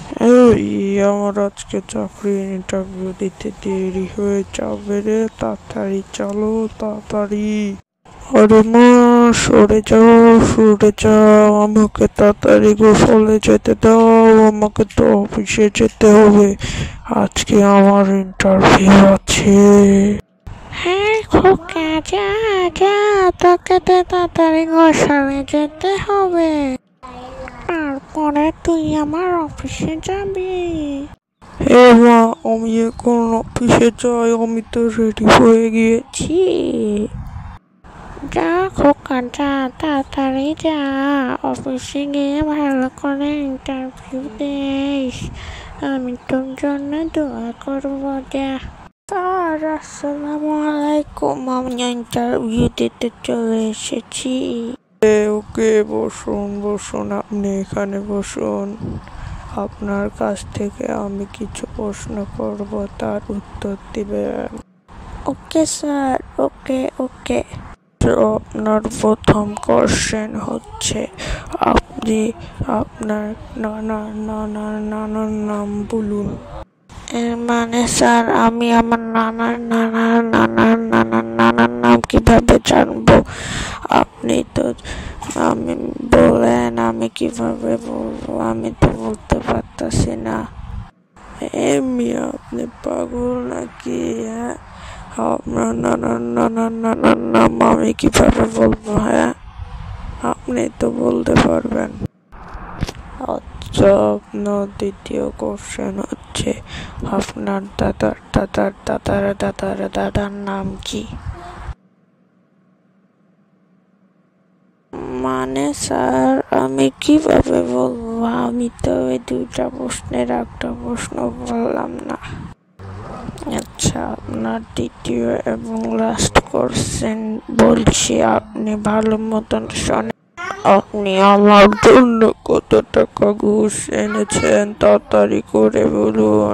এই আমার আজকে চাকরির ইন্টারভিউ দিতে দেরি হয়ে যাবে রে, তাড়াতাড়ি চলো তাড়াতাড়ি। আরে মা, সরে যাও, আমাকে তাড়াতাড়ি গোসলে যেতে দাও, আমাকে তো অফিসে যেতে হবে, আজকে আমার ইন্টারভিউ আছে। হ্যাঁ খোকা, যা যা, তোকে তো তাড়াতাড়ি গোসলে যেতে হবে, তারপরে তুই আমার অফিসে যাবি। হে মা, আমি এখন অফিসে যাই, আমি তো রেডি হয়ে গিয়েছি। যা খোকা যা, তাড়াতাড়ি যা, অফিসে গিয়ে ভালো করে ইন্টারভিউ দিস, আমি তোর জন্য দোয়া করবো। যা। স্যার, আসসালামু আলাইকুম, আমি ইন্টারভিউ দিতে চলে এসেছি। ওকে, বসুন বসুন, আপনি এখানে বসুন। আপনার কাছ থেকে আমি কিছু প্রশ্ন করব, তার উত্তর দিবেন। ওকে স্যার, ওকে ওকে। তো আপনার প্রথম কোশ্চেন হচ্ছে, আপনি আপনার নানার নাম বলুন। মানে স্যার, আমি আমার নানার নাম কিভাবে জানবো? আপনি তো আমি বলেন, আমি কিভাবে বলবো? আমি তো বলতে পারতাছি না। মিয়া, আপনি পাগল নাকি? হ্যাঁ, আপনার নানার নাম আমি কিভাবে বলবো? হ্যাঁ, আপনি তো বলতে পারবেন। আচ্ছা, আপনার দ্বিতীয় কোশ্চেন হচ্ছে, আপনার দাদার নাম কি? মানে স্যার, আমি কিভাবে বলবো? আমি তো ওই দুইটা প্রশ্নের একটা প্রশ্ন বললাম না। আচ্ছা, আপনার তৃতীয় এবং লাস্ট কোশ্চেন বলছি, আপনি ভালো মতন শোনেন। আপনি আমার জন্য কত টাকা ঘুষ এনেছেন, তাড়াতাড়ি করে বলুন।